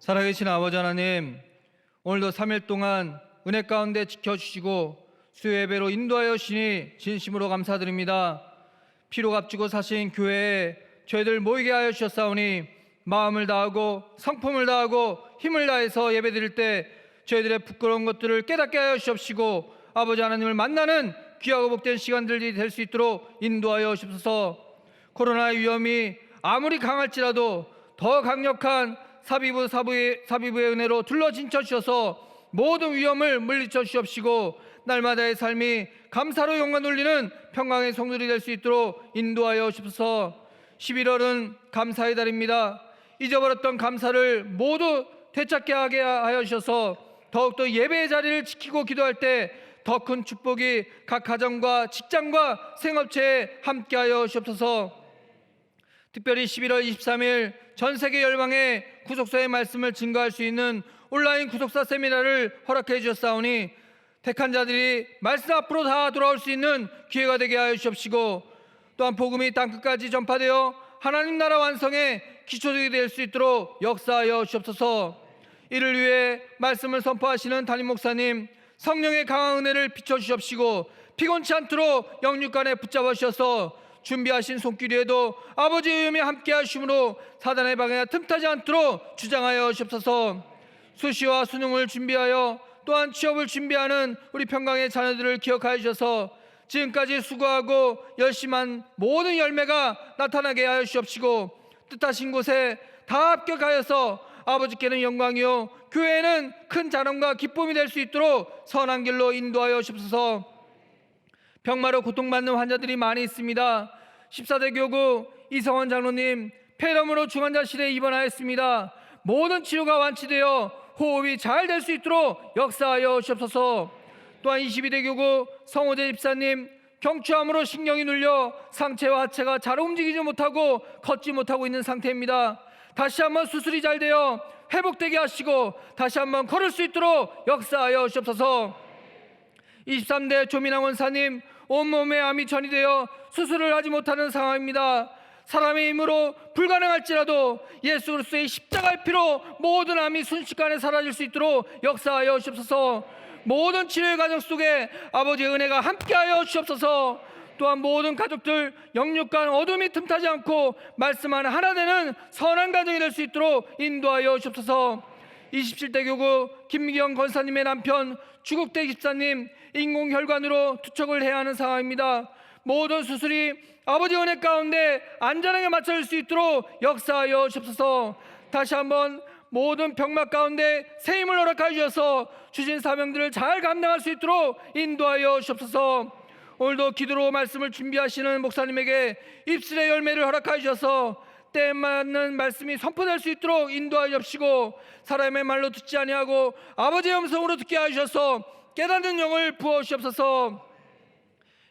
살아계신 아버지 하나님, 오늘도 3일 동안 은혜 가운데 지켜주시고 수요예배로 인도하여 주시니 진심으로 감사드립니다. 피로 값주고 사신 교회에 저희들 모이게 하여 주셨사오니 마음을 다하고 성품을 다하고 힘을 다해서 예배드릴 때 저희들의 부끄러운 것들을 깨닫게 하여 주시옵시고 아버지 하나님을 만나는 귀하고 복된 시간들이 될 수 있도록 인도하여 주옵소서. 코로나의 위험이 아무리 강할지라도 더 강력한 사비부의 은혜로 둘러진쳐 주셔서 모든 위험을 물리쳐 주시옵시고 날마다의 삶이 감사로 영광 돌리는 평강의 성들이 될 수 있도록 인도하여 주옵소서. 11월은 감사의 달입니다. 잊어버렸던 감사를 모두 되찾게 하게 하여 주셔서 더욱더 예배의 자리를 지키고 기도할 때 더 큰 축복이 각 가정과 직장과 생업체에 함께하여 주옵소서. 특별히 11월 23일 전 세계 열방의 구속사의 말씀을 증거할 수 있는 온라인 구속사 세미나를 허락해 주셨사오니 택한 자들이 말씀 앞으로 다 돌아올 수 있는 기회가 되게 하여 주옵시고 또한 복음이 땅끝까지 전파되어 하나님 나라 완성의 기초되게 될 수 있도록 역사하여 주옵소서. 이를 위해 말씀을 선포하시는 담임 목사님 성령의 강한 은혜를 비춰주시옵시고 피곤치 않도록 영육간에 붙잡아 주셔서 준비하신 손길 위에도 아버지의 의음이 함께 하심으로 사단의 방해가 틈타지 않도록 주장하여 주옵소서. 수시와 수능을 준비하여 또한 취업을 준비하는 우리 평강의 자녀들을 기억하여 주셔서 지금까지 수고하고 열심한 모든 열매가 나타나게 하여 주옵시고 뜻하신 곳에 다 합격하여서 아버지께는 영광이요 교회에는 큰 자랑과 기쁨이 될 수 있도록 선한 길로 인도하여 주옵소서. 병마로 고통받는 환자들이 많이 있습니다. 14대 교구 이성원 장로님 폐렴으로 중환자실에 입원하였습니다. 모든 치료가 완치되어 호흡이 잘 될 수 있도록 역사하여 주옵소서. 또한 22대 교구 성호재 집사님 경추암으로 신경이 눌려 상체와 하체가 잘 움직이지 못하고 걷지 못하고 있는 상태입니다. 다시 한번 수술이 잘 되어 회복되게 하시고 다시 한번 걸을 수 있도록 역사하여 주옵소서. 23대 조민왕 원사님 온몸에 암이 전이되어 수술을 하지 못하는 상황입니다. 사람의 힘으로 불가능할지라도 예수 그리스도의 십자가의 피로 모든 암이 순식간에 사라질 수 있도록 역사하여 주옵소서. 모든 치료의 과정 속에 아버지의 은혜가 함께하여 주옵소서. 또한 모든 가족들 영육간 어둠이 틈타지 않고 말씀하는 하나 되는 선한 가정이 될 수 있도록 인도하여 주옵소서. 27대 교구 김미경 권사님의 남편 주국대 집사님 인공혈관으로 투척을 해야 하는 상황입니다. 모든 수술이 아버지 은혜 가운데 안전하게 맞춰질 수 있도록 역사하여 주옵소서. 다시 한번 모든 병막 가운데 새 힘을 허락하여 주셔서 주신 사명들을 잘 감당할 수 있도록 인도하여 주옵소서. 오늘도 기도로 말씀을 준비하시는 목사님에게 입술의 열매를 허락하여 주셔서 때에 맞는 말씀이 선포될 수 있도록 인도하여 주옵시고 사람의 말로 듣지 아니하고 아버지의 음성으로 듣게 하여 주셔서 깨닫는 영을 부어 주옵소서.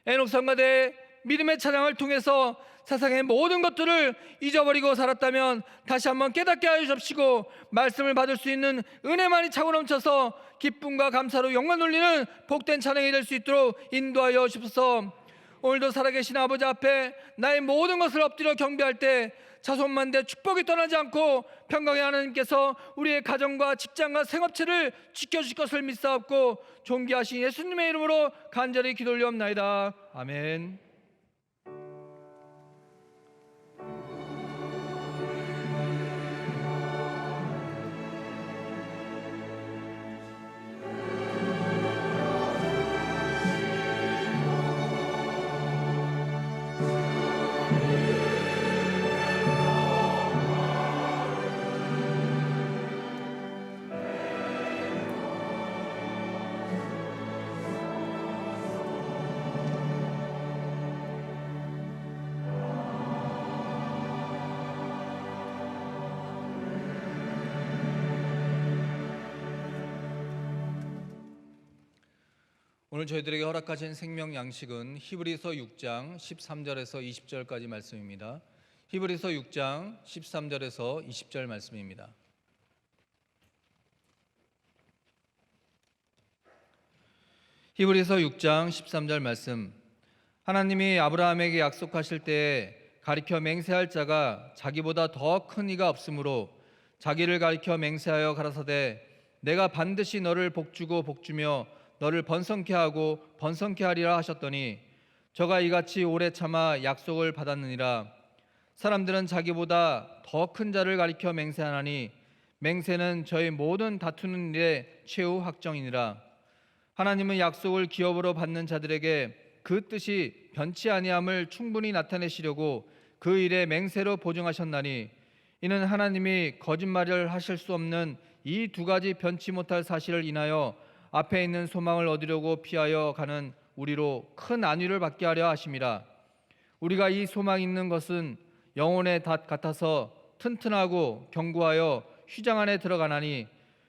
에녹 성가대 믿음의 찬양을 통해서 세상의 모든 것들을 잊어버리고 살았다면 다시 한번 깨닫게 하여 주옵시고 말씀을 받을 수 있는 은혜만이 차고 넘쳐서 기쁨과 감사로 영광 돌리는 복된 찬양이 될 수 있도록 인도하여 주옵소서. 오늘도 살아계신 아버지 앞에 나의 모든 것을 엎드려 경배할 때 자손만대 축복이 떠나지 않고 평강의 하나님께서 우리의 가정과 직장과 생업체를 지켜주실 것을 믿사옵고 존귀하신 예수님의 이름으로 간절히 기도 올리옵나이다. 아멘. 오늘 저희들에게 허락하신 생명 양식은 히브리서 6장 13절에서 20절까지 말씀입니다. 히브리서 6장 13절에서 20절 말씀입니다. 히브리서 6장 13절 말씀. 하나님이 아브라함에게 약속하실 때에 가리켜 맹세할 자가 자기보다 더 큰 이가 없으므로 자기를 가리켜 맹세하여 가라사대 내가 반드시 너를 복주고 복주며 너를 번성케 하고 번성케 하리라 하셨더니 저가 이같이 오래 참아 약속을 받았느니라. 사람들은 자기보다 더 큰 자를 가리켜 맹세하나니 맹세는 저희 모든 다투는 일의 최후 확정이니라. 하나님은 약속을 기업으로 받는 자들에게 그 뜻이 변치 아니함을 충분히 나타내시려고 그 일에 맹세로 보증하셨나니 이는 하나님이 거짓말을 하실 수 없는 이 두 가지 변치 못할 사실을 인하여 앞에 있는 소망을 얻으려고 피하여 가는 우리로 큰 안위를 받게 하려 하심이라. 우리가 이 소망이 있는 것은 영혼의 닷 같아서 튼튼하고 견고하여 휘장 안에 들어가나니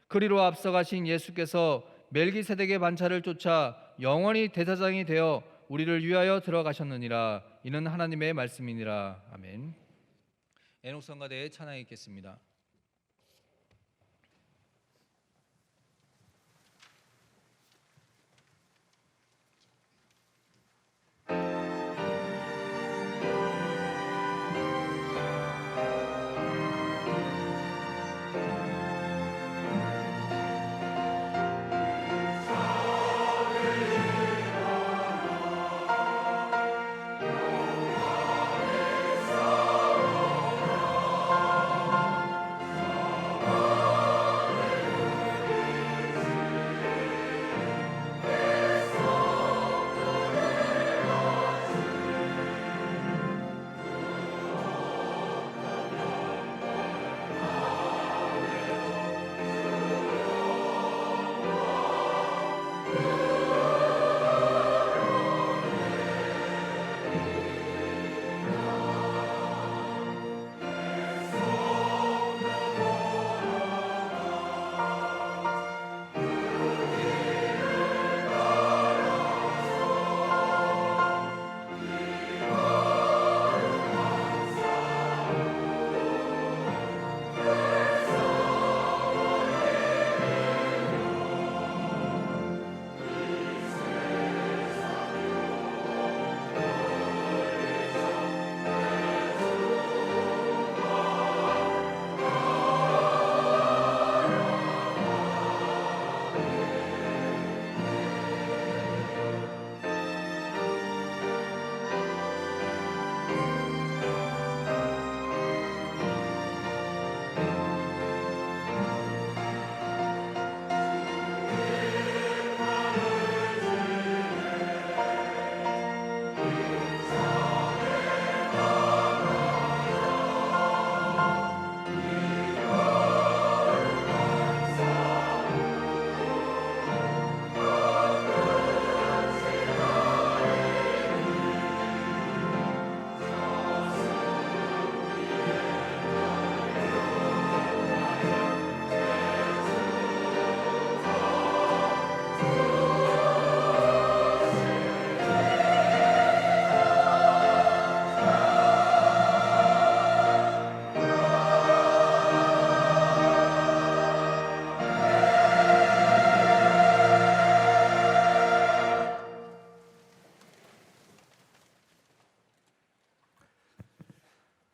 그리로 앞서가신 예수께서 멜기세덱의 반차를 쫓아 영원히 대제사장이 되어 우리를 위하여 들어가셨느니라. 이는 하나님의 말씀이니라. 아멘. 에녹 성가대의 찬양이 있겠습니다.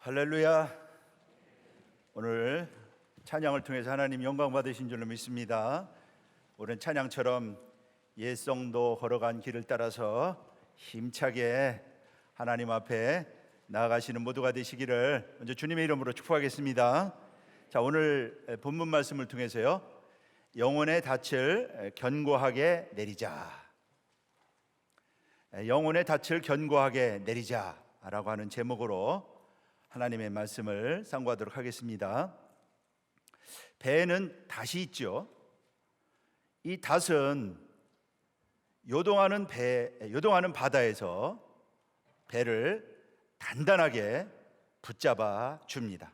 할렐루야. 오늘 찬양을 통해서 하나님 영광 받으신 줄로 믿습니다. 오랜 찬양처럼 옛성도 걸어간 길을 따라서 힘차게 하나님 앞에 나아가시는 모두가 되시기를 먼저 주님의 이름으로 축복하겠습니다. 자, 오늘 본문 말씀을 통해서요, 영혼의 닻을 견고하게 내리자, 영혼의 닻을 견고하게 내리자라고 하는 제목으로 하나님의 말씀을 상고하도록 하겠습니다. 배에는 닻이 있죠. 이 닷은 요동하는 바다에서 배를 단단하게 붙잡아 줍니다.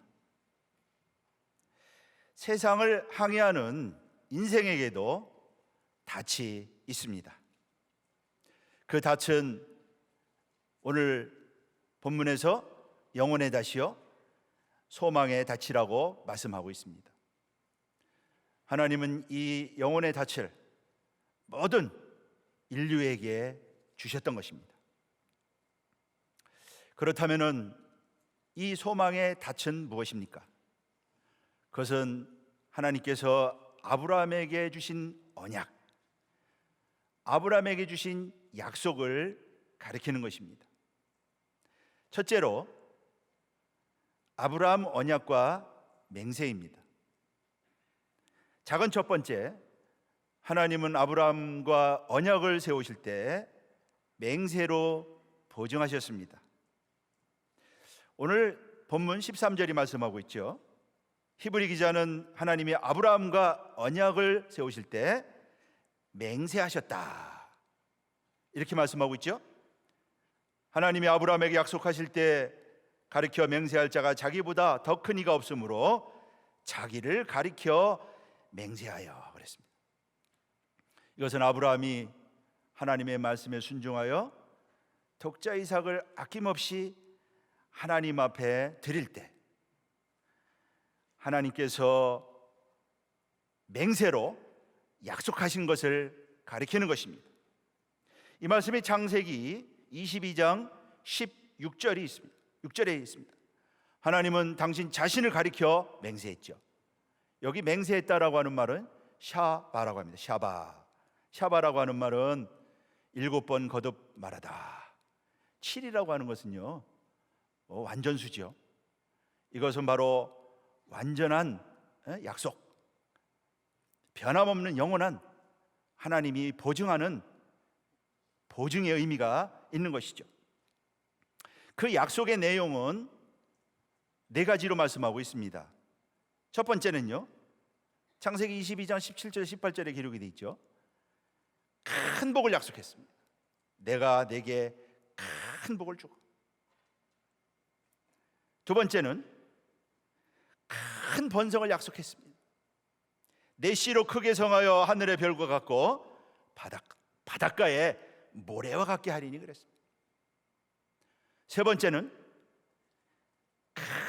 세상을 항해하는 인생에게도 닻이 있습니다. 그 닻은 오늘 본문에서 영혼의 닻이요 소망의 닻이라고 말씀하고 있습니다. 하나님은 이 영혼의 닻을 모든 인류에게 주셨던 것입니다. 그렇다면 이 소망의 닻은 무엇입니까? 그것은 하나님께서 아브라함에게 주신 언약, 아브라함에게 주신 약속을 가리키는 것입니다. 첫째로 아브라함 언약과 맹세입니다. 작은 첫 번째, 하나님은 아브라함과 언약을 세우실 때 맹세로 보증하셨습니다. 오늘 본문 13절이 말씀하고 있죠. 히브리 기자는 하나님이 아브라함과 언약을 세우실 때 맹세하셨다, 이렇게 말씀하고 있죠. 하나님이 아브라함에게 약속하실 때 가리켜 맹세할 자가 자기보다 더 큰 이가 없으므로 자기를 가리켜 맹세하여 그랬습니다. 이것은 아브라함이 하나님의 말씀에 순종하여 독자 이삭을 아낌없이 하나님 앞에 드릴 때 하나님께서 맹세로 약속하신 것을 가리키는 것입니다. 이 말씀이 창세기 22장 16절이 있습니다. 6절에 있습니다. 하나님은 당신 자신을 가리켜 맹세했죠. 여기 맹세했다라고 하는 말은 샤바라고 합니다. 샤바라고 하는 말은 7번 거듭 말하다. 7이라고 하는 것은요, 완전수죠. 이것은 바로 완전한 약속, 변함없는 영원한 하나님이 보증하는 보증의 의미가 있는 것이죠. 그 약속의 내용은 4가지로 말씀하고 있습니다. 첫 번째는요, 창세기 22장 17절 18절에 기록이 되어 있죠. 큰 복을 약속했습니다. 내가 네게 큰 복을 주고. 두 번째는 큰 번성을 약속했습니다. 내 씨로 크게 성하여 하늘의 별과 같고 바닷가에 모래와 같게 하리니 그랬습니다. 세 번째는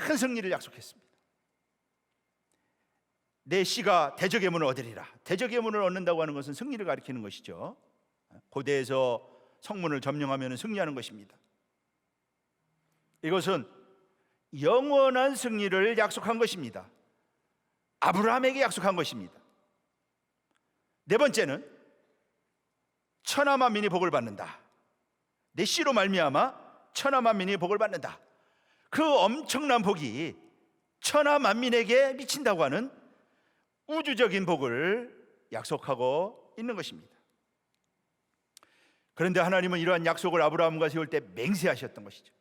큰 승리를 약속했습니다. 내 씨가 대적의 문을 얻으리라. 대적의 문을 얻는다고 하는 것은 승리를 가리키는 것이죠. 고대에서 성문을 점령하면 승리하는 것입니다. 이것은 영원한 승리를 약속한 것입니다. 아브라함에게 약속한 것입니다. 네 번째는 천하 만민이 복을 받는다. 내 씨로 말미암아 천하 만민이 복을 받는다. 그 엄청난 복이 천하 만민에게 미친다고 하는 우주적인 복을 약속하고 있는 것입니다. 그런데 하나님은 이러한 약속을 아브라함과 세울 때 맹세하셨던 것이죠.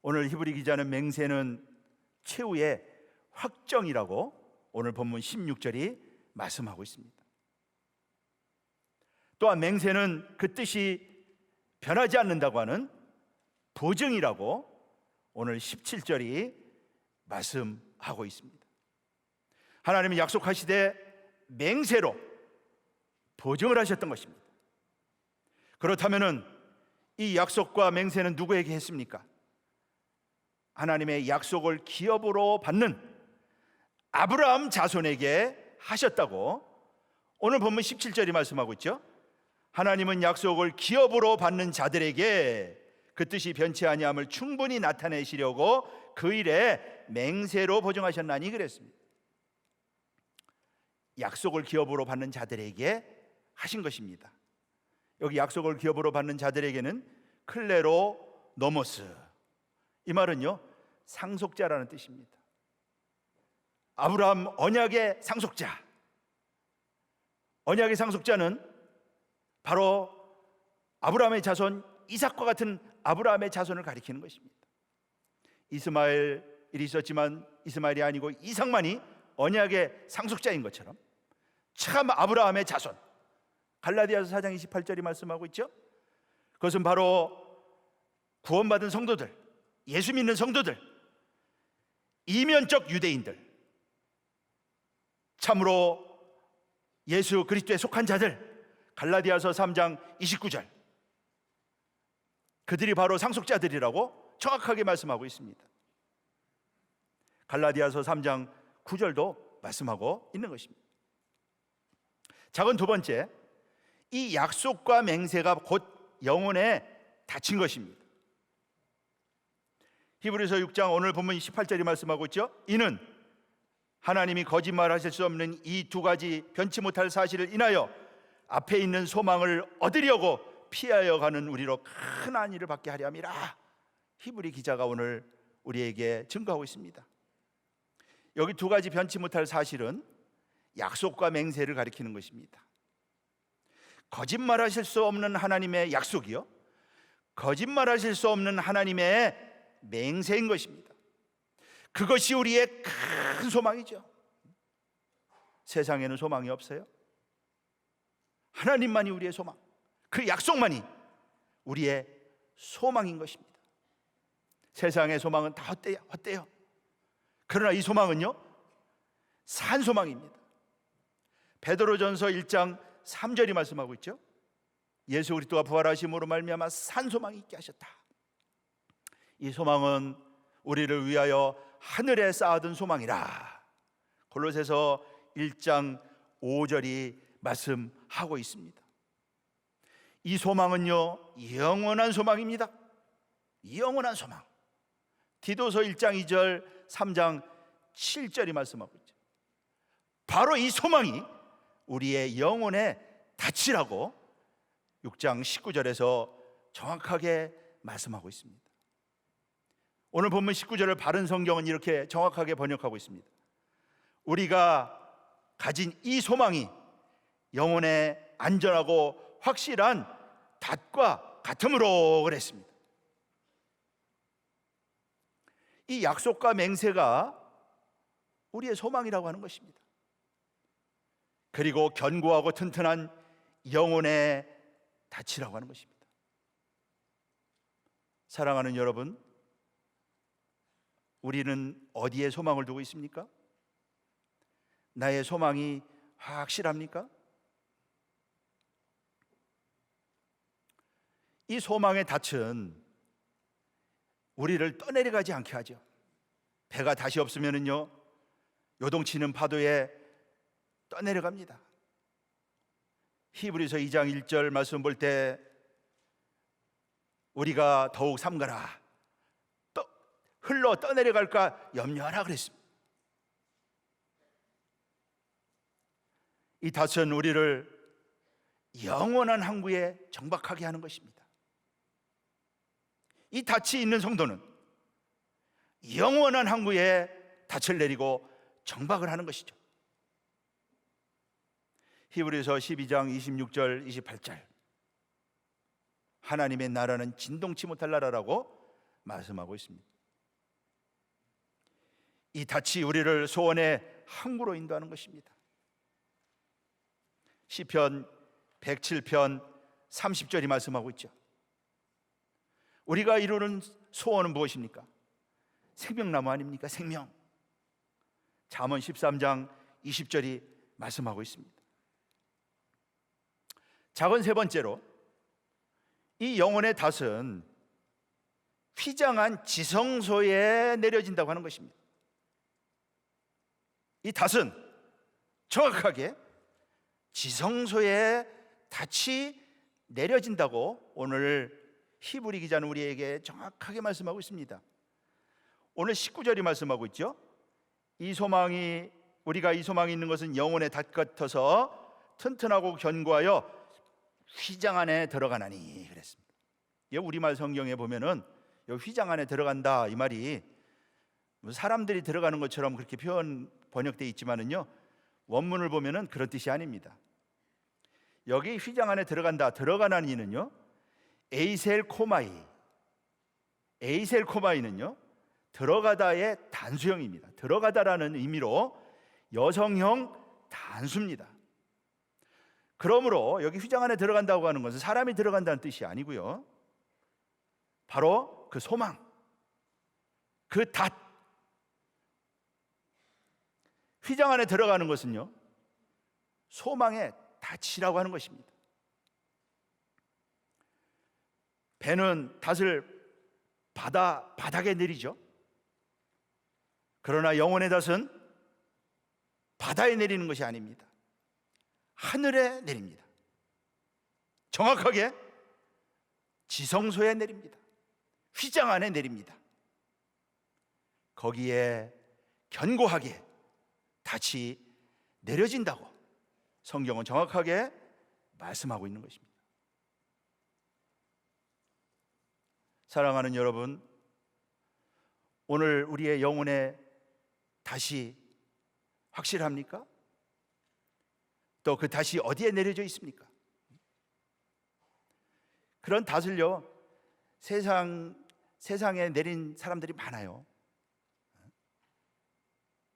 오늘 히브리 기자는 맹세는 최후의 확정이라고 오늘 본문 16절이 말씀하고 있습니다. 또한 맹세는 그 뜻이 변하지 않는다고 하는 보증이라고 오늘 17절이 말씀하고 있습니다. 하나님이 약속하시되 맹세로 보증을 하셨던 것입니다. 그렇다면 이 약속과 맹세는 누구에게 했습니까? 하나님의 약속을 기업으로 받는 아브라함 자손에게 하셨다고 오늘 본문 17절이 말씀하고 있죠. 하나님은 약속을 기업으로 받는 자들에게 그 뜻이 변치 아니함을 충분히 나타내시려고 그 일에 맹세로 보증하셨나니 그랬습니다. 약속을 기업으로 받는 자들에게 하신 것입니다. 여기 약속을 기업으로 받는 자들에게는 클레로 노모스, 이 말은요 상속자라는 뜻입니다. 아브라함 언약의 상속자, 언약의 상속자는 바로 아브라함의 자손 이삭과 같은 아브라함의 자손을 가리키는 것입니다. 이스마엘이 있었지만 이스마엘이 아니고 이삭만이 언약의 상속자인 것처럼 참 아브라함의 자손, 갈라디아서 4장 28절이 말씀하고 있죠. 그것은 바로 구원받은 성도들, 예수 믿는 성도들, 이면적 유대인들, 참으로 예수 그리스도에 속한 자들, 갈라디아서 3장 29절, 그들이 바로 상속자들이라고 정확하게 말씀하고 있습니다. 갈라디아서 3장 9절도 말씀하고 있는 것입니다. 작은 두 번째, 이 약속과 맹세가 곧 영혼에 닫힌 것입니다. 히브리서 6장 오늘 본문 18절이 말씀하고 있죠. 이는 하나님이 거짓말하실 수 없는 이 두 가지 변치 못할 사실을 인하여 앞에 있는 소망을 얻으려고 피하여 가는 우리로 큰 안위를 받게 하려 함이라. 히브리 기자가 오늘 우리에게 증거하고 있습니다. 여기 두 가지 변치 못할 사실은 약속과 맹세를 가리키는 것입니다. 거짓말하실 수 없는 하나님의 약속이요, 거짓말하실 수 없는 하나님의 맹세인 것입니다. 그것이 우리의 큰 소망이죠. 세상에는 소망이 없어요. 하나님만이 우리의 소망, 그 약속만이 우리의 소망인 것입니다. 세상의 소망은 다 헛되요. 그러나 이 소망은요, 산 소망입니다. 베드로전서 1장 3절이 말씀하고 있죠. 예수 그리스도가 부활하심으로 말미암아 산 소망이 있게 하셨다. 이 소망은 우리를 위하여 하늘에 쌓아둔 소망이라. 골로새서 1장 5절이 말씀하고 있습니다. 이 소망은요, 영원한 소망입니다. 영원한 소망. 디도서 1장 2절, 3장 7절이 말씀하고 있죠. 바로 이 소망이 우리의 영혼의 닻이라고 6장 19절에서 정확하게 말씀하고 있습니다. 오늘 본문 19절을 바른 성경은 이렇게 정확하게 번역하고 있습니다. 우리가 가진 이 소망이 영혼의 안전하고 확실한 닷과 같음으로 그랬습니다. 이 약속과 맹세가 우리의 소망이라고 하는 것입니다. 그리고 견고하고 튼튼한 영혼의 닻이라고 하는 것입니다. 사랑하는 여러분, 우리는 어디에 소망을 두고 있습니까? 나의 소망이 확실합니까? 이 소망의 닻은 우리를 떠내려가지 않게 하죠. 배가 닻이 없으면은요, 요동치는 파도에 떠내려갑니다. 히브리서 2장 1절 말씀 볼 때 우리가 더욱 삼가라, 흘러 떠내려갈까 염려하라 그랬습니다. 이 닻은 우리를 영원한 항구에 정박하게 하는 것입니다. 이 닻이 있는 성도는 영원한 항구에 닻을 내리고 정박을 하는 것이죠. 히브리서 12장 26절 28절, 하나님의 나라는 진동치 못할 나라라고 말씀하고 있습니다. 이 닻이 우리를 소원의 항구로 인도하는 것입니다. 시편 107편 30절이 말씀하고 있죠. 우리가 이루는 소원은 무엇입니까? 생명나무 아닙니까? 생명. 잠언 13장 20절이 말씀하고 있습니다. 작은 세 번째로, 이 영혼의 닷은 휘장한 지성소에 내려진다고 하는 것입니다. 이 닷은 정확하게 지성소에 닻이 내려진다고 오늘 히브리 기자는 우리에게 정확하게 말씀하고 있습니다. 오늘 19절이 말씀하고 있죠. 우리가 이 소망이 있는 것은 영혼의 닷 같아서 튼튼하고 견고하여 휘장 안에 들어가나니 그랬습니다. 우리말 성경에 보면은 휘장 안에 들어간다 이 말이 사람들이 들어가는 것처럼 그렇게 번역되어 있지만은요, 원문을 보면은 그런 뜻이 아닙니다. 여기 휘장 안에 들어간다, 들어가나니는요, 에이셀코마이는요 들어가다의 단수형입니다. 들어가다라는 의미로 여성형 단수입니다. 그러므로 여기 휘장 안에 들어간다고 하는 것은 사람이 들어간다는 뜻이 아니고요, 바로 그 소망, 그 닷, 휘장 안에 들어가는 것은요 소망의 닻이라고 하는 것입니다. 배는 닷을 바닥에 내리죠. 그러나 영혼의 닷은 바다에 내리는 것이 아닙니다. 하늘에 내립니다. 정확하게 지성소에 내립니다. 휘장 안에 내립니다. 거기에 견고하게 다시 내려진다고 성경은 정확하게 말씀하고 있는 것입니다. 사랑하는 여러분, 오늘 우리의 영혼에 다시 확실합니까? 또 그 다시 어디에 내려져 있습니까? 그런 닷을요, 세상에 내린 사람들이 많아요.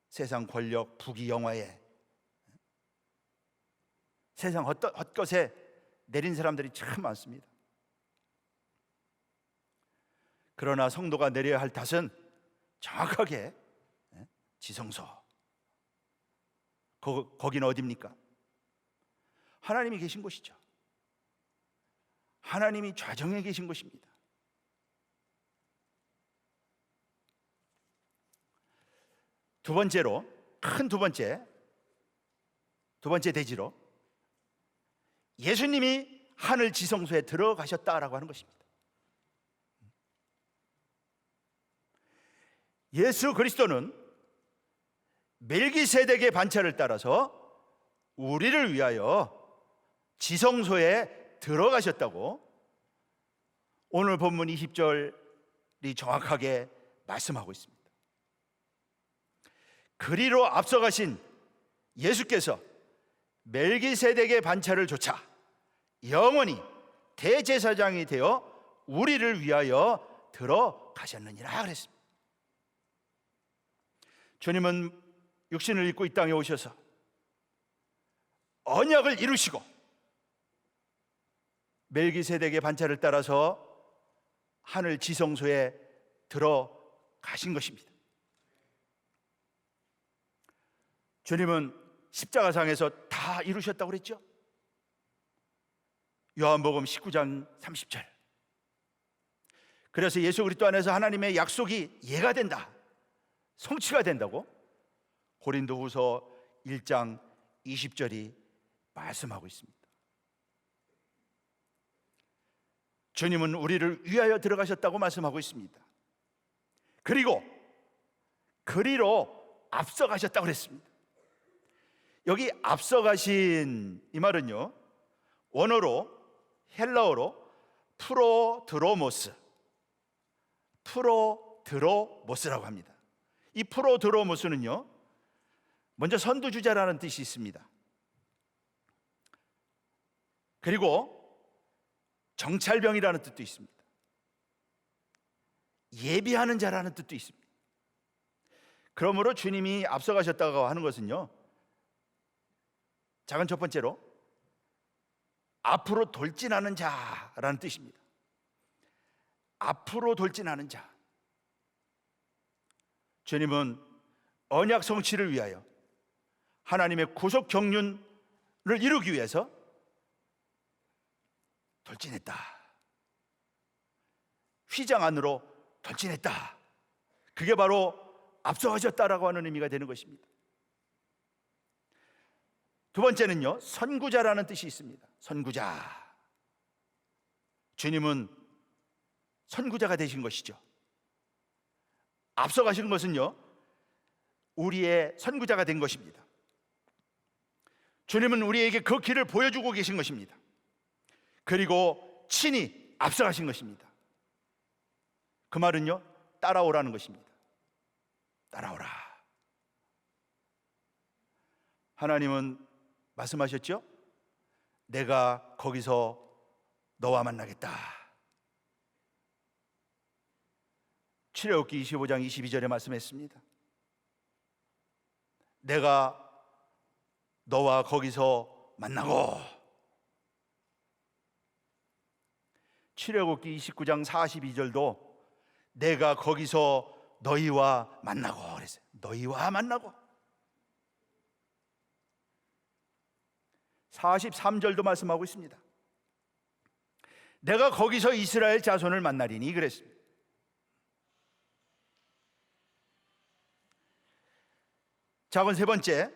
세상 권력, 부귀, 영화에, 세상 헛것에 내린 사람들이 참 많습니다. 그러나 성도가 내려야 할 닷은 정확하게 지성소. 거기는 어디입니까? 하나님이 계신 곳이죠. 하나님이 좌정에 계신 곳입니다. 두 번째로, 큰 두 번째 대지로 예수님이 하늘 지성소에 들어가셨다라고 하는 것입니다. 예수 그리스도는 멜기세덱의 반차를 따라서 우리를 위하여 지성소에 들어가셨다고 오늘 본문 20절이 정확하게 말씀하고 있습니다. 그리로 앞서가신 예수께서 멜기세덱의 반차를 조차 영원히 대제사장이 되어 우리를 위하여 들어가셨느니라 그랬습니다. 주님은 육신을 입고 이 땅에 오셔서 언약을 이루시고 멜기세덱의 반차를 따라서 하늘 지성소에 들어가신 것입니다. 주님은 십자가상에서 다 이루셨다고 그랬죠. 요한복음 19장 30절. 그래서 예수 그리스도 안에서 하나님의 약속이 예가 된다, 성취가 된다고 고린도후서 1장 20절이 말씀하고 있습니다. 주님은 우리를 위하여 들어가셨다고 말씀하고 있습니다. 그리고 그리로 앞서가셨다고 그랬습니다. 여기 앞서가신 이 말은요, 원어로 헬라어로 프로드로모스라고 합니다. 이 프로드로모스는요, 먼저 선두주자라는 뜻이 있습니다. 그리고 정찰병이라는 뜻도 있습니다. 예비하는 자라는 뜻도 있습니다. 그러므로 주님이 앞서가셨다고 하는 것은요, 작은 첫 번째로 앞으로 돌진하는 자라는 뜻입니다. 앞으로 돌진하는 자. 주님은 언약 성취를 위하여 하나님의 구속 경륜을 이루기 위해서 돌진했다. 휘장 안으로 돌진했다. 그게 바로 앞서가셨다라고 하는 의미가 되는 것입니다. 두 번째는요, 선구자라는 뜻이 있습니다. 선구자. 주님은 선구자가 되신 것이죠. 앞서가신 것은요, 우리의 선구자가 된 것입니다. 주님은 우리에게 그 길을 보여주고 계신 것입니다. 그리고 친히 앞서가신 것입니다. 그 말은요, 따라오라는 것입니다. 따라오라. 하나님은 말씀하셨죠? 내가 거기서 너와 만나겠다. 출애굽기 25장 22절에 말씀했습니다. 내가 너와 거기서 만나고. 출애굽기 29장 42절도 내가 거기서 너희와 만나고 그랬어요. 너희와 만나고. 43절도 말씀하고 있습니다. 내가 거기서 이스라엘 자손을 만나리니 그랬습니다. 작은 세 번째,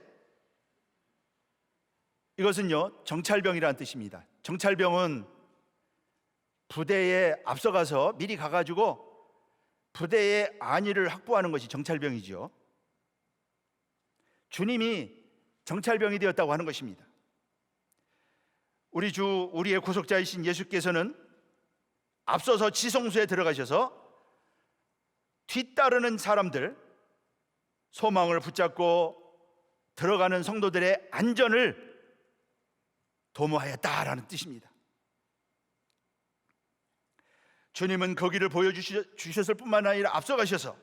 이것은요, 정찰병이라는 뜻입니다. 정찰병은 부대에 앞서가서 미리 가가지고 부대의 안위를 확보하는 것이 정찰병이죠. 주님이 정찰병이 되었다고 하는 것입니다. 우리의 구속자이신 예수께서는 앞서서 지성소에 들어가셔서 뒤따르는 사람들, 소망을 붙잡고 들어가는 성도들의 안전을 도모하였다라는 뜻입니다. 주님은 거기를 보여주셨을 뿐만 아니라 앞서가셔서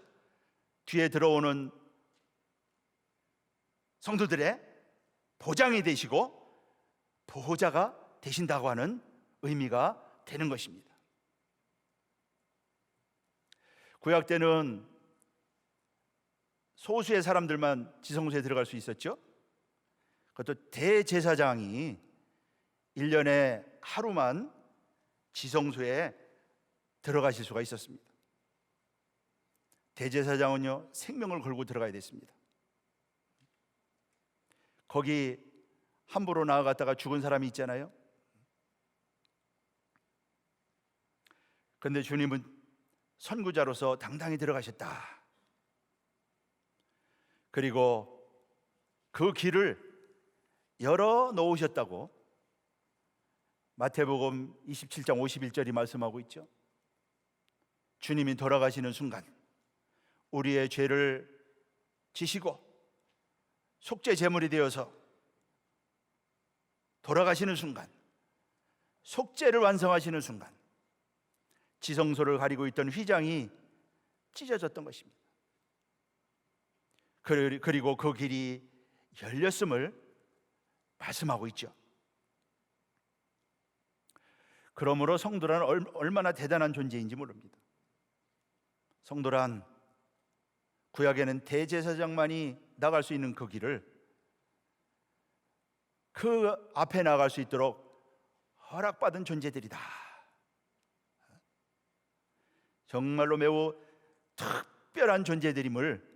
뒤에 들어오는 성도들의 보장이 되시고 보호자가 되신다고 하는 의미가 되는 것입니다. 구약 때는 소수의 사람들만 지성소에 들어갈 수 있었죠. 그것도 대제사장이 1년에 하루만 지성소에 들어가실 수가 있었습니다. 대제사장은요, 생명을 걸고 들어가야 됐습니다. 거기 함부로 나아갔다가 죽은 사람이 있잖아요. 그런데 주님은 선구자로서 당당히 들어가셨다. 그리고 그 길을 열어 놓으셨다고 마태복음 27장 51절이 말씀하고 있죠. 주님이 돌아가시는 순간 우리의 죄를 지시고 속죄 제물이 되어서 돌아가시는 순간, 속죄를 완성하시는 순간 지성소를 가리고 있던 휘장이 찢어졌던 것입니다. 그리고 그 길이 열렸음을 말씀하고 있죠. 그러므로 성도란 얼마나 대단한 존재인지 모릅니다. 성도란 구약에는 대제사장만이 나갈 수 있는 그 길을 그 앞에 나갈 수 있도록 허락받은 존재들이다. 정말로 매우 특별한 존재들임을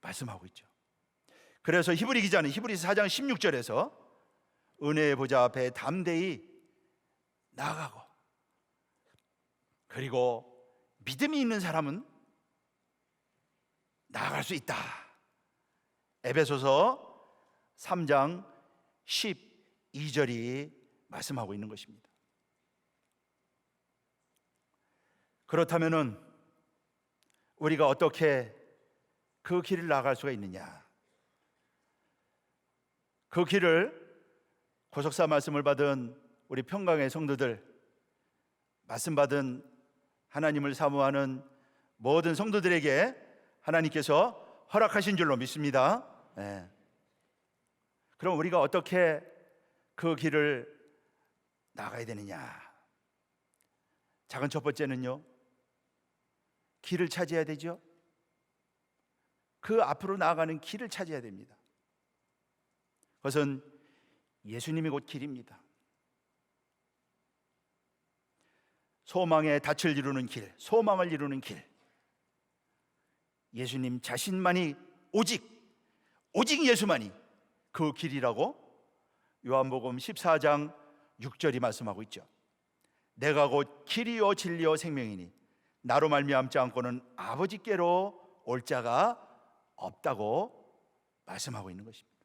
말씀하고 있죠. 그래서 히브리 기자는 히브리서 4장 16절에서 은혜의 보좌 앞에 담대히 나아가고, 그리고 믿음이 있는 사람은 나아갈 수 있다. 에베소서 3장 12절이 말씀하고 있는 것입니다. 그렇다면은 우리가 어떻게 그 길을 나아갈 수가 있느냐? 그 길을 고속사 말씀을 받은 우리 평강의 성도들, 말씀 받은 하나님을 사모하는 모든 성도들에게 하나님께서 허락하신 줄로 믿습니다. 네. 그럼 우리가 어떻게 그 길을 나가야 되느냐? 작은 첫 번째는요, 길을 찾아야 되죠. 그 앞으로 나아가는 길을 찾아야 됩니다. 그것은 예수님이 곧 길입니다. 소망의 닻을 이루는 길, 소망을 이루는 길, 예수님 자신만이, 오직 예수만이 그 길이라고 요한복음 14장 6절이 말씀하고 있죠. 내가 곧 길이요 진리요 생명이니 나로 말미암지 않고는 아버지께로 올 자가 없다고 말씀하고 있는 것입니다.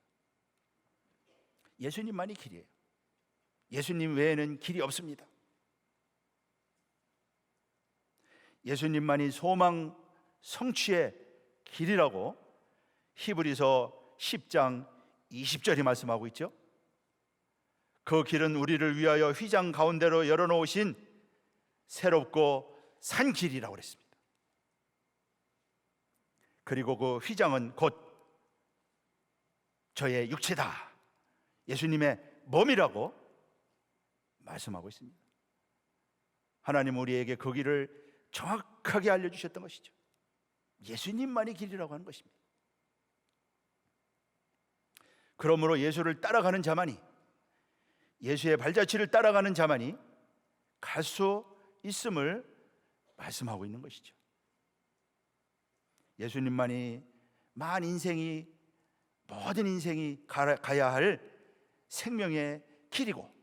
예수님만이 길이에요. 예수님 외에는 길이 없습니다. 예수님만이 소망 성취의 길이라고 히브리서 10장 20절이 말씀하고 있죠. 그 길은 우리를 위하여 휘장 가운데로 열어놓으신 새롭고 산 길이라고 그랬습니다. 그리고 그 휘장은 곧 저의 육체다, 예수님의 몸이라고 말씀하고 있습니다. 하나님 우리에게 그 길을 정확하게 알려주셨던 것이죠. 예수님만이 길이라고 하는 것입니다. 그러므로 예수를 따라가는 자만이, 예수의 발자취를 따라가는 자만이 갈 수 있음을 말씀하고 있는 것이죠. 예수님만이 모든 인생이 가야 할 생명의 길이고,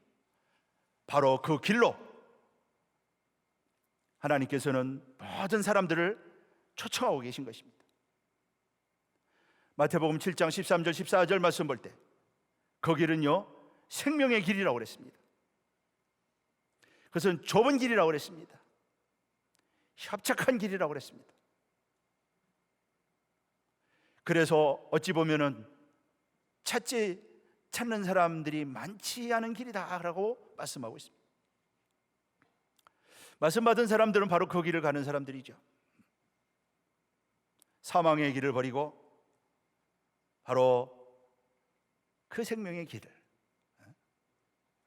바로 그 길로 하나님께서는 모든 사람들을 초청하고 계신 것입니다. 마태복음 7장 13절 14절 말씀 볼 때 그 길은요 생명의 길이라고 그랬습니다. 그것은 좁은 길이라고 그랬습니다. 협착한 길이라고 그랬습니다. 그래서 어찌 보면은 찾는 사람들이 많지 않은 길이다라고 말씀하고 있습니다. 말씀받은 사람들은 바로 그 길을 가는 사람들이죠. 사망의 길을 버리고 바로 그 생명의 길을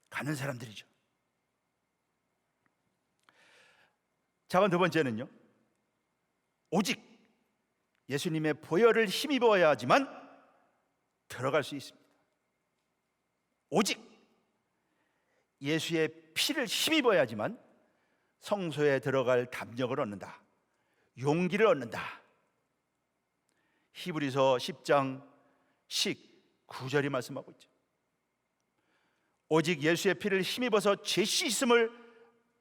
가는 사람들이죠. 자, 두 번째는요, 오직 예수님의 보혈을 힘입어야지만 들어갈 수 있습니다. 오직 예수의 피를 힘입어야지만 성소에 들어갈 담력을 얻는다, 용기를 얻는다. 히브리서 10장 19절이 말씀하고 있죠. 오직 예수의 피를 힘입어서 죄 씻음을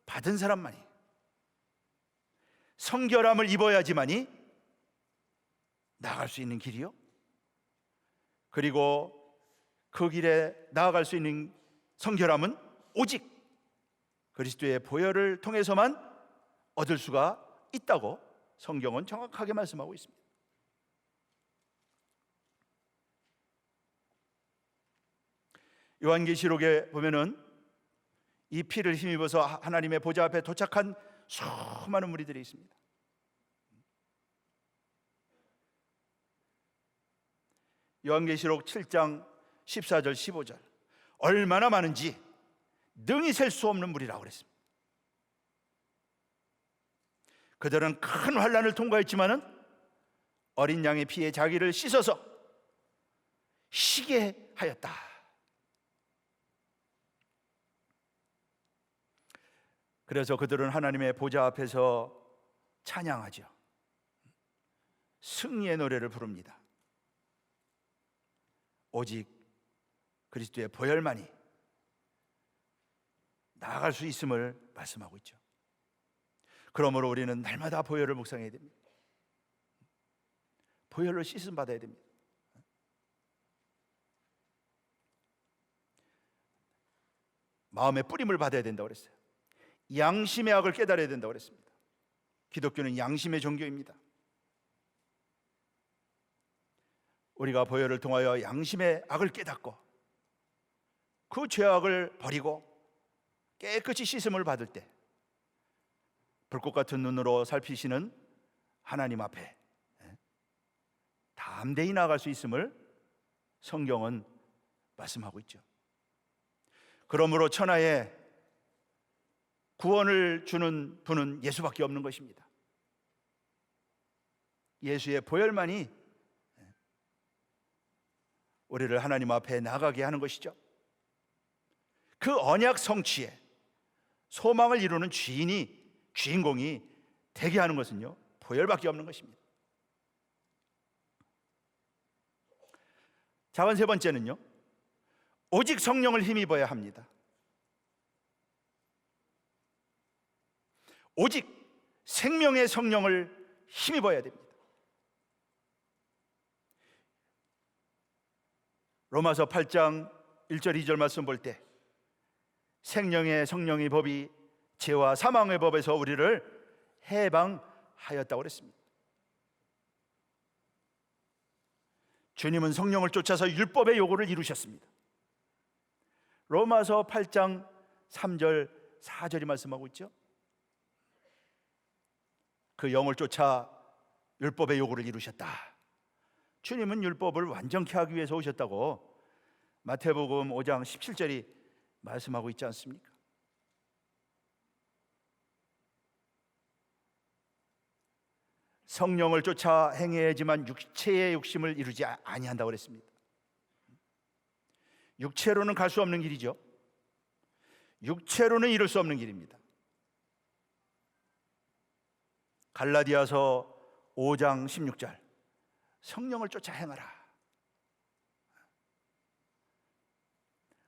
받은 사람만이, 성결함을 입어야지만이 나아갈 수 있는 길이요, 그리고 그 길에 나아갈 수 있는 성결함은 오직 그리스도의 보혈을 통해서만 얻을 수가 있다고 성경은 정확하게 말씀하고 있습니다. 요한계시록에 보면은 이 피를 힘입어서 하나님의 보좌 앞에 도착한 수많은 무리들이 있습니다. 요한계시록 7장 14절 15절 얼마나 많은지 능히 셀 수 없는 무리라고 그랬습니다. 그들은 큰 환난을 통과했지만은 어린 양의 피에 자기를 씻어서 쉬게 하였다. 그래서 그들은 하나님의 보좌 앞에서 찬양하죠. 승리의 노래를 부릅니다. 오직 그리스도의 보혈만이 나아갈 수 있음을 말씀하고 있죠. 그러므로 우리는 날마다 보혈을 묵상해야 됩니다. 보혈로 씻음 받아야 됩니다. 마음의 뿌림을 받아야 된다고 그랬어요. 양심의 악을 깨달아야 된다고 그랬습니다. 기독교는 양심의 종교입니다. 우리가 보혈을 통하여 양심의 악을 깨닫고 그 죄악을 버리고 깨끗이 씻음을 받을 때 불꽃 같은 눈으로 살피시는 하나님 앞에 담대히 나아갈 수 있음을 성경은 말씀하고 있죠. 그러므로 천하에 구원을 주는 분은 예수밖에 없는 것입니다. 예수의 보혈만이 우리를 하나님 앞에 나가게 하는 것이죠. 그 언약 성취에 소망을 이루는 주인공이 되게 하는 것은요, 보혈밖에 없는 것입니다. 자, 세 번째는요, 오직 성령을 힘입어야 합니다. 오직 생명의 성령을 힘입어야 됩니다. 로마서 8장 1절 2절 말씀 볼 때 생명의 성령의 법이 죄와 사망의 법에서 우리를 해방하였다고 그랬습니다. 주님은 성령을 쫓아서 율법의 요구를 이루셨습니다. 로마서 8장 3절 4절이 말씀하고 있죠. 그 영을 쫓아 율법의 요구를 이루셨다. 주님은 율법을 완전케 하기 위해서 오셨다고 마태복음 5장 17절이 말씀하고 있지 않습니까? 성령을 쫓아 행해야지만 육체의 욕심을 이루지 아니한다고 그랬습니다. 육체로는 갈 수 없는 길이죠. 육체로는 이룰 수 없는 길입니다. 갈라디아서 5장 16절 성령을 쫓아 행하라.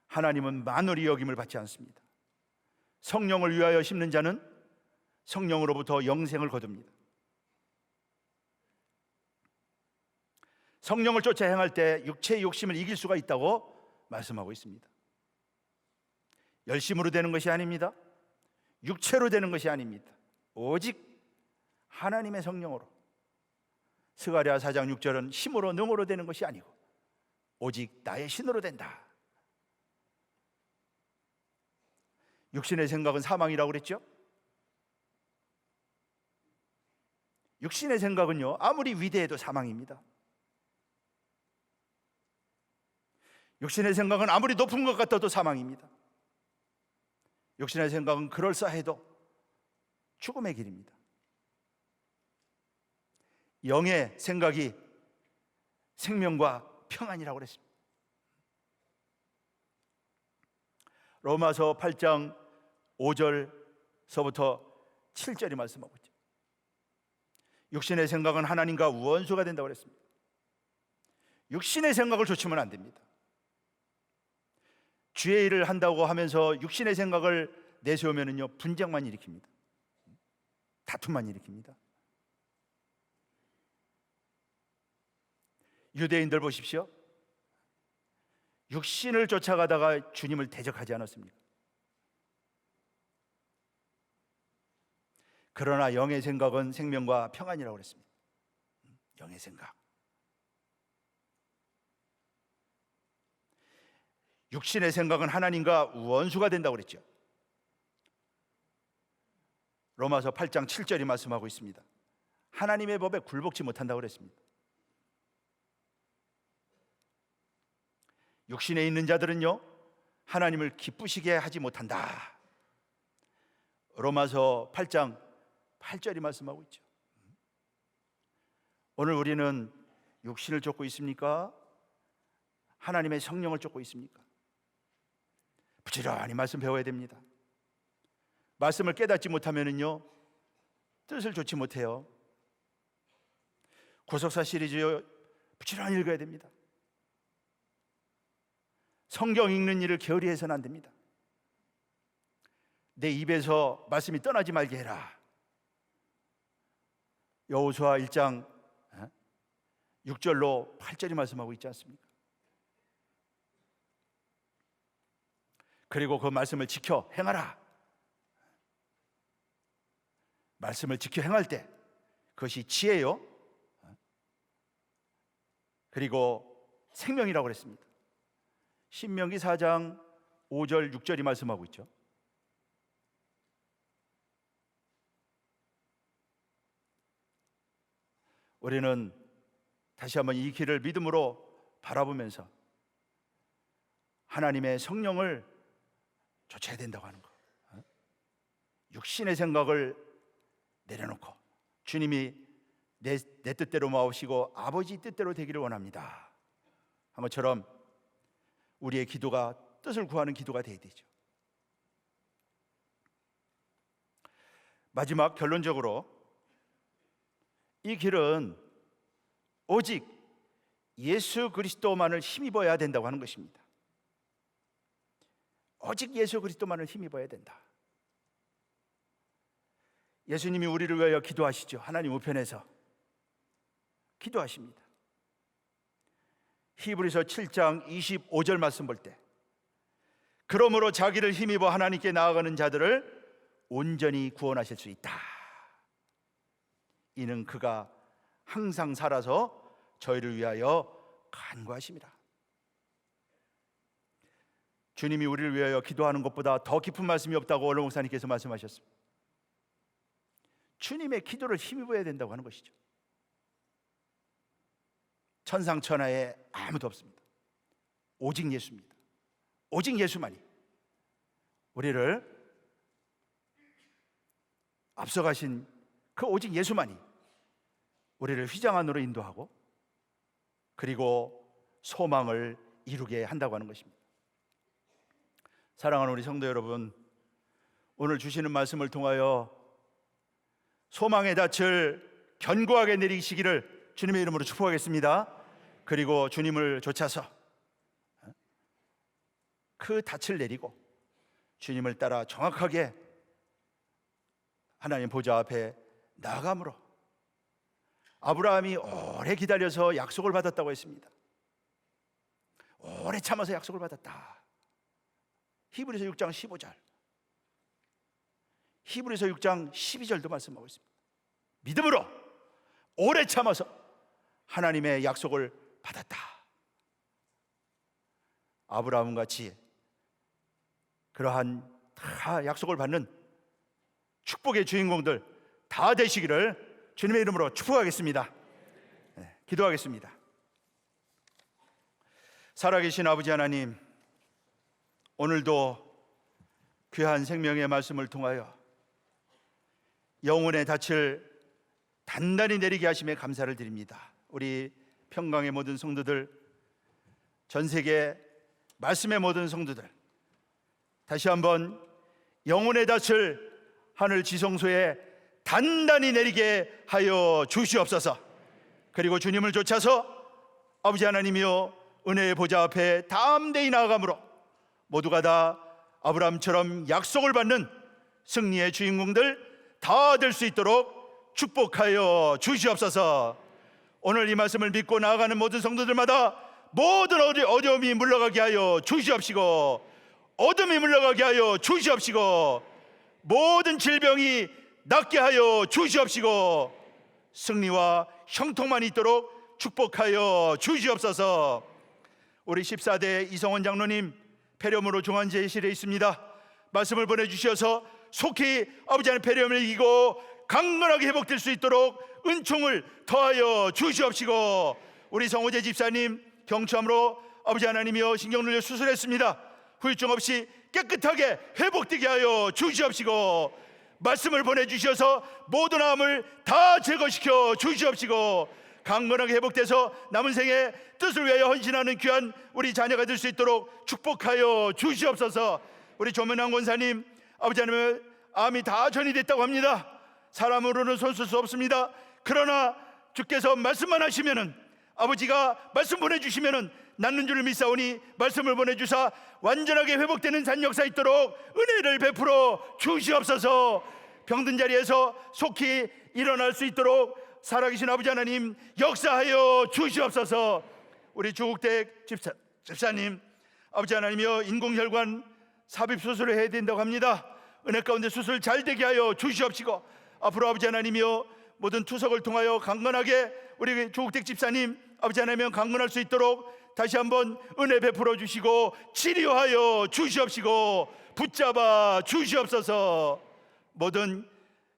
하나님은 만월이 여김을 받지 않습니다. 성령을 위하여 심는 자는 성령으로부터 영생을 거둡니다. 성령을 쫓아 행할 때 육체의 욕심을 이길 수가 있다고 말씀하고 있습니다. 열심으로 되는 것이 아닙니다. 육체로 되는 것이 아닙니다. 오직 하나님의 성령으로. 스가랴 4장 6절은 힘으로 능으로 되는 것이 아니고 오직 나의 신으로 된다. 육신의 생각은 사망이라고 그랬죠? 육신의 생각은요, 아무리 위대해도 사망입니다. 육신의 생각은 아무리 높은 것 같아도 사망입니다. 육신의 생각은 그럴싸해도 죽음의 길입니다. 영의 생각이 생명과 평안이라고 그랬습니다. 로마서 8장 5절서부터 7절이 말씀하고 있죠. 육신의 생각은 하나님과 원수가 된다고 그랬습니다. 육신의 생각을 좇으면 안 됩니다. 주의 일을 한다고 하면서 육신의 생각을 내세우면은요, 분쟁만 일으킵니다. 다툼만 일으킵니다. 유대인들 보십시오. 육신을 쫓아가다가 주님을 대적하지 않았습니까? 그러나 영의 생각은 생명과 평안이라고 그랬습니다. 영의 생각. 육신의 생각은 하나님과 원수가 된다고 그랬죠. 로마서 8장 7절이 말씀하고 있습니다. 하나님의 법에 굴복지 못한다고 그랬습니다. 육신에 있는 자들은요, 하나님을 기쁘시게 하지 못한다. 로마서 8장 8절이 말씀하고 있죠. 오늘 우리는 육신을 쫓고 있습니까? 하나님의 성령을 쫓고 있습니까? 부지런히 말씀 배워야 됩니다. 말씀을 깨닫지 못하면은요, 뜻을 좇지 못해요. 구속사 시리즈 부지런히 읽어야 됩니다. 성경 읽는 일을 게으리해서는 안 됩니다. 내 입에서 말씀이 떠나지 말게 해라. 여호수아 1장 6절로 8절이 말씀하고 있지 않습니까? 그리고 그 말씀을 지켜 행하라. 말씀을 지켜 행할 때 그것이 지혜요, 그리고 생명이라고 그랬습니다. 신명기 4장 5절 6절이 말씀하고 있죠. 우리는 다시 한번 이 길을 믿음으로 바라보면서 하나님의 성령을 좇아야 된다고 하는 거. 육신의 생각을 내려놓고 주님이 내 뜻대로 마옵시고 아버지 뜻대로 되기를 원합니다 한 것처럼 우리의 기도가 뜻을 구하는 기도가 되어야 되죠. 마지막 결론적으로 이 길은 오직 예수 그리스도만을 힘입어야 된다고 하는 것입니다. 오직 예수 그리스도만을 힘입어야 된다. 예수님이 우리를 위하여 기도하시죠. 하나님 우편에서 기도하십니다. 히브리서 7장 25절 말씀 볼 때, 그러므로 자기를 힘입어 하나님께 나아가는 자들을 온전히 구원하실 수 있다. 이는 그가 항상 살아서 저희를 위하여 간구하심이라. 주님이 우리를 위하여 기도하는 것보다 더 깊은 말씀이 없다고 원로 목사님께서 말씀하셨습니다. 주님의 기도를 힘입어야 된다고 하는 것이죠. 천상천하에 아무도 없습니다. 오직 예수입니다. 오직 예수만이 우리를 앞서가신 그 오직 예수만이 우리를 휘장 안으로 인도하고 그리고 소망을 이루게 한다고 하는 것입니다. 사랑하는 우리 성도 여러분, 오늘 주시는 말씀을 통하여 소망의 닻을 견고하게 내리시기를 주님의 이름으로 축복하겠습니다. 그리고 주님을 좇아서 그 닻을 내리고 주님을 따라 정확하게 하나님 보좌 앞에 나아감으로 아브라함이 오래 기다려서 약속을 받았다고 했습니다. 오래 참아서 약속을 받았다. 히브리서 6장 15절, 히브리서 6장 12절도 말씀하고 있습니다. 믿음으로 오래 참아서 하나님의 약속을 받았다. 아브라함 같이 그러한 다 약속을 받는 축복의 주인공들 다 되시기를 주님의 이름으로 축복하겠습니다. 기도하겠습니다. 살아계신 아버지 하나님, 오늘도 귀한 생명의 말씀을 통하여 영혼의 닻을 단단히 내리게 하심에 감사를 드립니다. 우리 평강의 모든 성도들, 전 세계 말씀의 모든 성도들, 다시 한번 영혼의 닻을 하늘 지성소에 단단히 내리게 하여 주시옵소서. 그리고 주님을 쫓아서 아버지 하나님이여 은혜의 보좌 앞에 담대히 나아가므로 모두가 다 아브라함처럼 약속을 받는 승리의 주인공들 다 될 수 있도록 축복하여 주시옵소서. 오늘 이 말씀을 믿고 나아가는 모든 성도들마다 모든 어려움이 물러가게 하여 주시옵시고, 어둠이 물러가게 하여 주시옵시고, 모든 질병이 낫게 하여 주시옵시고, 승리와 형통만 있도록 축복하여 주시옵소서. 우리 14대 이성원 장로님 폐렴으로 중환자실에 있습니다. 말씀을 보내주셔서 속히 아버지 하나님 폐렴을 이기고 강건하게 회복될 수 있도록 은총을 더하여 주시옵시고, 우리 성호재 집사님 경추암으로 아버지 하나님이여 신경 눌려 수술했습니다. 후유증 없이 깨끗하게 회복되게 하여 주시옵시고, 말씀을 보내주셔서 모든 암을 다 제거시켜 주시옵시고, 강건하게 회복돼서 남은 생에 뜻을 위하여 헌신하는 귀한 우리 자녀가 될 수 있도록 축복하여 주시옵소서. 우리 조면환 권사님 아버지 하나님의 암이 다 전이됐다고 합니다. 사람으로는 손쓸 수 없습니다. 그러나 주께서 말씀만 하시면은, 아버지가 말씀 보내주시면은 낫는 줄을 믿사오니 말씀을 보내주사 완전하게 회복되는 산 역사 있도록 은혜를 베풀어 주시옵소서. 병든 자리에서 속히 일어날 수 있도록 살아계신 아버지 하나님 역사하여 주시옵소서. 우리 조국택 집사님 아버지 하나님이여 인공혈관 삽입 수술을 해야 된다고 합니다. 은혜 가운데 수술 잘 되게 하여 주시옵시고, 앞으로 아버지 하나님이여 모든 투석을 통하여 강건하게 우리 조국택 집사님 아버지 하나님이여 강건할 수 있도록 다시 한번 은혜 베풀어 주시고 치료하여 주시옵시고 붙잡아 주시옵소서. 모든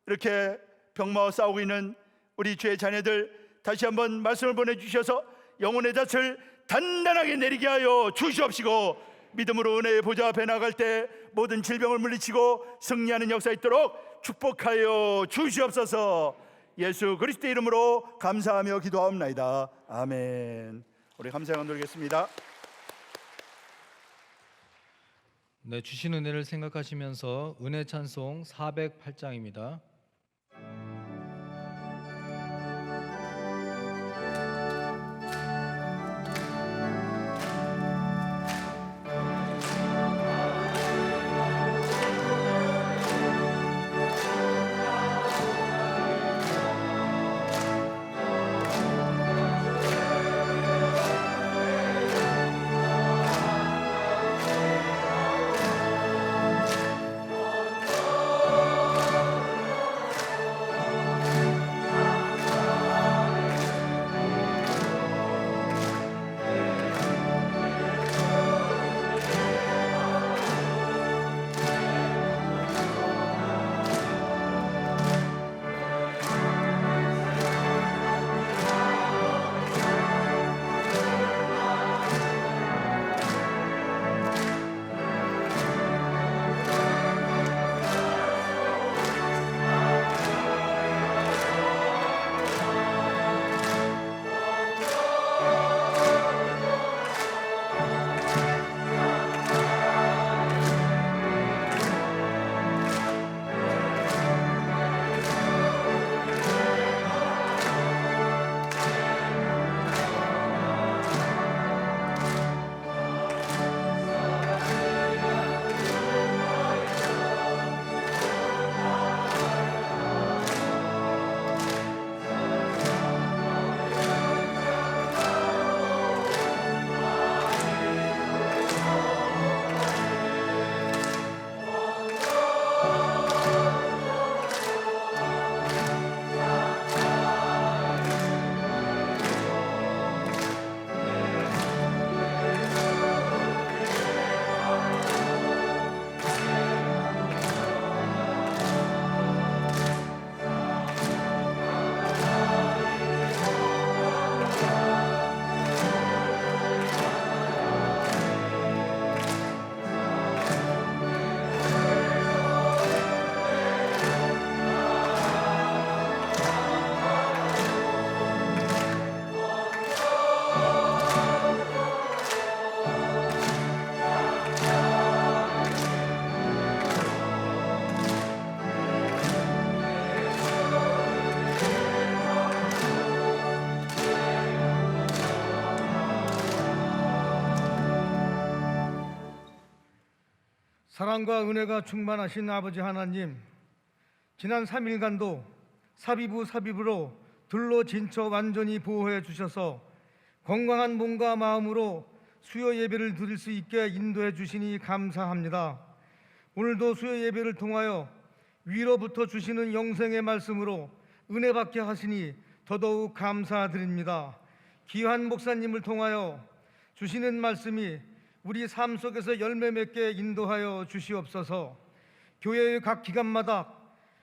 이렇게 병마와 싸우고 있는 우리 주의 자녀들 다시 한번 말씀을 보내주셔서 영혼의 닻을 단단하게 내리게 하여 주시옵시고, 믿음으로 은혜의 보좌 앞에 나갈 때 모든 질병을 물리치고 승리하는 역사 있도록 축복하여 주시옵소서. 예수 그리스도 이름으로 감사하며 기도하옵나이다. 아멘. 우리 감사의 돌리겠습니다. 네, 주신 은혜를 생각하시면서 은혜 찬송 408장입니다. 사랑과 은혜가 충만하신 아버지 하나님, 지난 3일간도 삽입으로 들로 진쳐 완전히 보호해 주셔서 건강한 몸과 마음으로 수요 예배를 드릴 수 있게 인도해 주시니 감사합니다. 오늘도 수요 예배를 통하여 위로부터 주시는 영생의 말씀으로 은혜 받게 하시니 더더욱 감사드립니다. 귀한 목사님을 통하여 주시는 말씀이 우리 삶 속에서 열매 맺게 인도하여 주시옵소서. 교회의 각 기관마다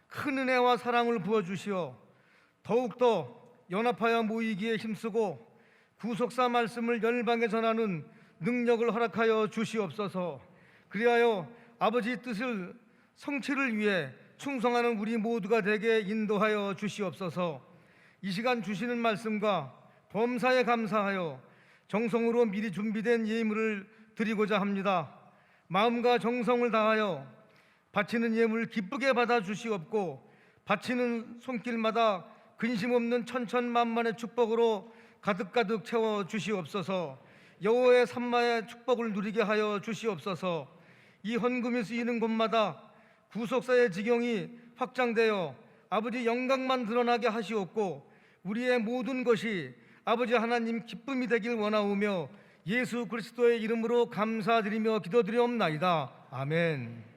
큰 은혜와 사랑을 부어주시어 더욱더 연합하여 모이기에 힘쓰고 구속사 말씀을 열방에 전하는 능력을 허락하여 주시옵소서. 그리하여 아버지 뜻을 성취를 위해 충성하는 우리 모두가 되게 인도하여 주시옵소서. 이 시간 주시는 말씀과 범사에 감사하여 정성으로 미리 준비된 예물을 드리고자 합니다. 마음과 정성을 다하여 바치는 예물 기쁘게 받아 주시옵고 바치는 손길마다 근심 없는 천천만만의 축복으로 가득가득 채워 주시옵소서. 여호와의 산마의 축복을 누리게 하여 주시옵소서. 이 헌금이 쓰이는 곳마다 구속사의 지경이 확장되어 아버지 영광만 드러나게 하시옵고 우리의 모든 것이 아버지 하나님 기쁨이 되길 원하오며 예수 그리스도의 이름으로 감사드리며 기도드리옵나이다. 아멘.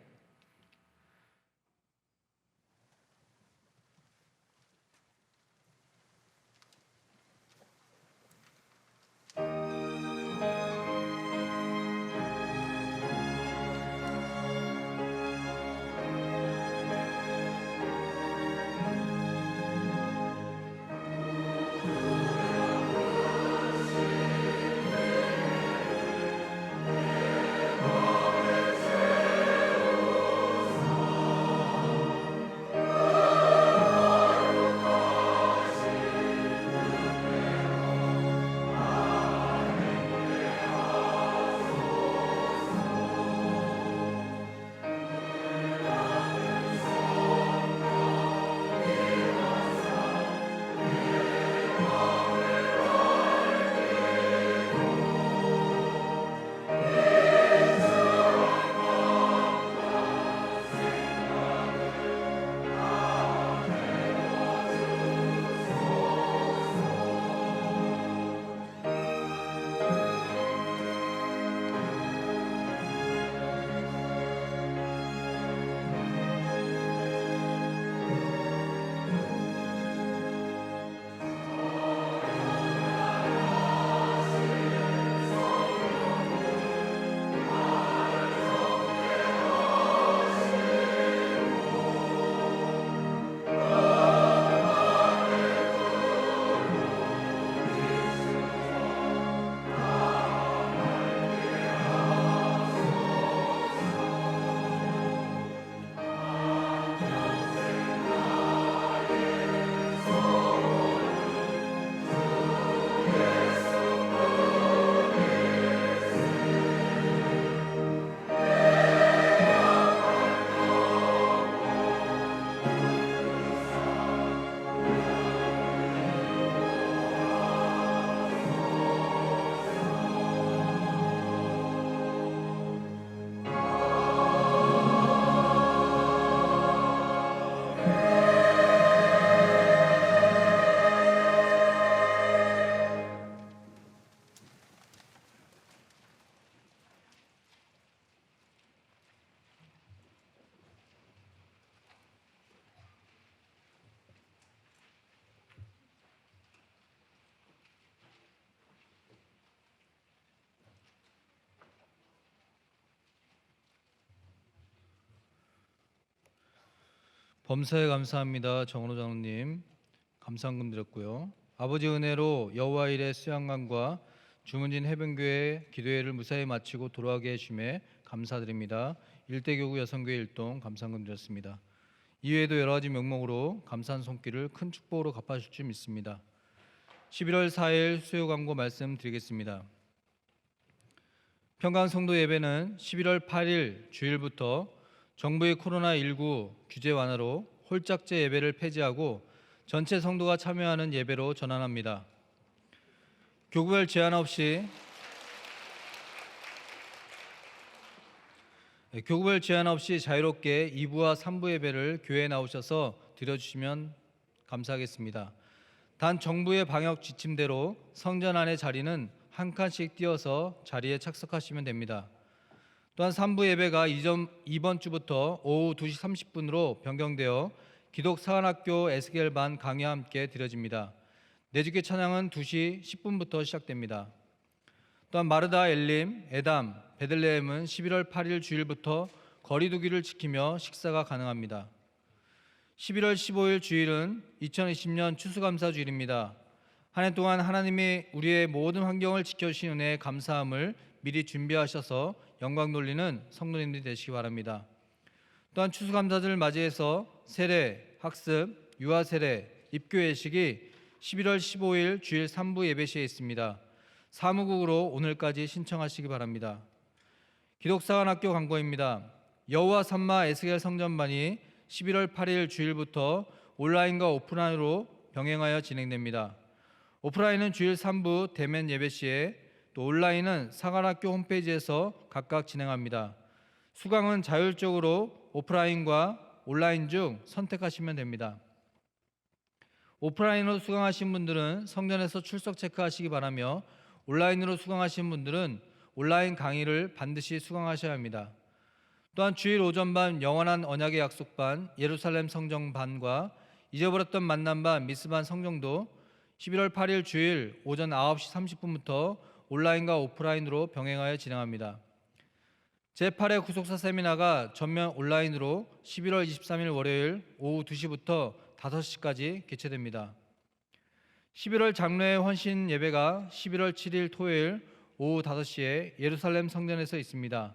범사에 감사합니다. 정은호 장로님 감사헌금 드렸고요. 아버지 은혜로 여호와 일의 수양관과 주문진 해변교회 기도회를 무사히 마치고 돌아가게 해주심에 감사드립니다. 일대교구 여성교회 일동 감사헌금 드렸습니다. 이외에도 여러 가지 명목으로 감사한 손길을 큰 축복으로 갚아주실 줄 믿습니다. 11월 4일 수요 광고 말씀드리겠습니다. 평강 성도 예배는 11월 8일 주일부터 정부의 코로나19 규제 완화로 홀짝제 예배를 폐지하고 전체 성도가 참여하는 예배로 전환합니다. 교구별 제한 없이 교구별 제한 없이 자유롭게 2부와 3부 예배를 교회에 나오셔서 드려주시면 감사하겠습니다. 단 정부의 방역 지침대로 성전 안의 자리는 한 칸씩 띄어서 자리에 착석하시면 됩니다. 또한 3부 예배가 이번 주부터 오후 2시 30분으로 변경되어 기독사관학교 에스겔반 강의와 함께 드려집니다. 내주교 찬양은 2시 10분부터 시작됩니다. 또한 마르다, 엘림, 에담, 베들레헴은 11월 8일 주일부터 거리두기를 지키며 식사가 가능합니다. 11월 15일 주일은 2020년 추수감사주일입니다. 한 해 동안 하나님이 우리의 모든 환경을 지켜주신 은혜에 감사함을 미리 준비하셔서 영광 돌리는 성도님들이 되시기 바랍니다. 또한 추수감사절을 맞이해서 세례, 학습, 유아세례, 입교 예식이 11월 15일 주일 3부 예배 시에 있습니다. 사무국으로 오늘까지 신청하시기 바랍니다. 기독사관학교 광고입니다. 여호와 삼마 에스겔 성전반이 11월 8일 주일부터 온라인과 오프라인으로 병행하여 진행됩니다. 오프라인은 주일 3부 대면 예배 시에, 또 온라인은 사관학교 홈페이지에서 각각 진행합니다. 수강은 자율적으로 오프라인과 온라인 중 선택하시면 됩니다. 오프라인으로 수강하신 분들은 성전에서 출석 체크하시기 바라며, 온라인으로 수강하신 분들은 온라인 강의를 반드시 수강하셔야 합니다. 또한 주일 오전반 영원한 언약의 약속반 예루살렘 성정반과 잊어버렸던 만남반 미스반 성정도 11월 8일 주일 오전 9시 30분부터 온라인과 오프라인으로 병행하여 진행합니다. 제8회 구속사 세미나가 전면 온라인으로 11월 23일 월요일 오후 2시부터 5시까지 개최됩니다. 11월 장로의 헌신 예배가 11월 7일 토요일 오후 5시에 예루살렘 성전에서 있습니다.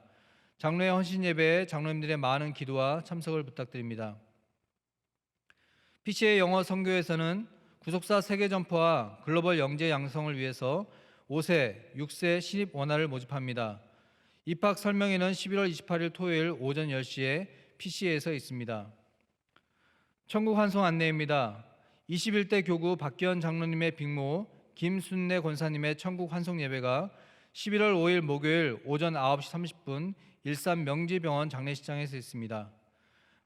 장로의 헌신 예배에 장로님들의 많은 기도와 참석을 부탁드립니다. PCA 영어 선교에서는 구속사 세계 전파와 글로벌 영재 양성을 위해서 5세, 6세 신입 원아를 모집합니다. 입학 설명회는 11월 28일 토요일 오전 10시에 PCA에서 있습니다. 천국 환송 안내입니다. 21대 교구 박기현 장로님의 빅모, 김순례 권사님의 천국 환송 예배가 11월 5일 목요일 오전 9시 30분 일산 명지병원 장례식장에서 있습니다.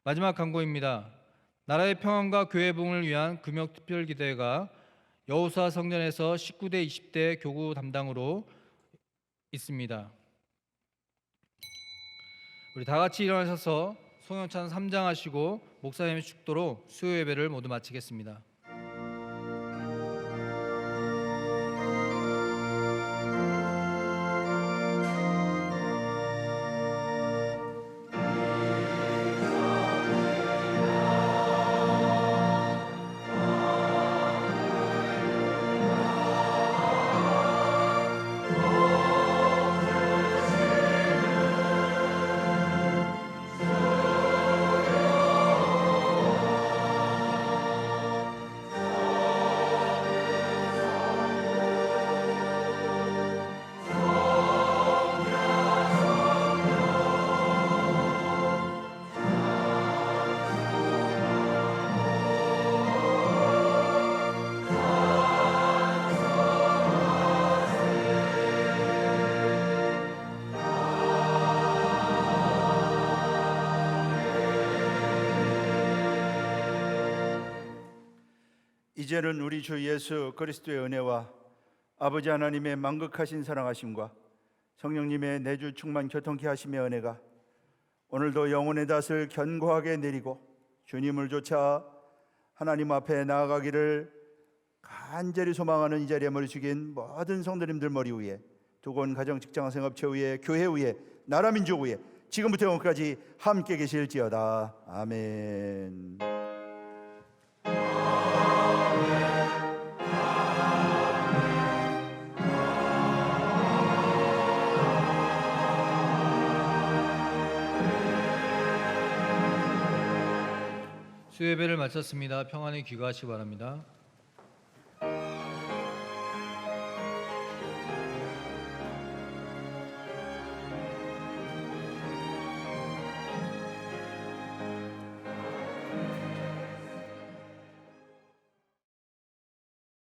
마지막 광고입니다. 나라의 평안과 교회 부흥을 위한 금욕특별기도회가 여호수아 성전에서 19대 20대 교구 담당으로 있습니다. 우리 다 같이 일어나셔서 송영찬 3장 하시고 목사님의 축도로 수요 예배를 모두 마치겠습니다. 이제는 우리 주 예수 그리스도의 은혜와 아버지 하나님의 만극하신 사랑하심과 성령님의 내주 충만 교통케 하심의 은혜가 오늘도 영혼의 닷을 견고하게 내리고 주님을 쫓아 하나님 앞에 나아가기를 간절히 소망하는 이 자리에 머리 숙인 모든 성도님들 머리 위에, 두건 가정 직장 생업체 위에, 교회 위에, 나라 민족 위에 지금부터 영원까지 함께 계실지어다. 아멘. 수요 예배를 마쳤습니다. 평안히 귀가하시기 바랍니다.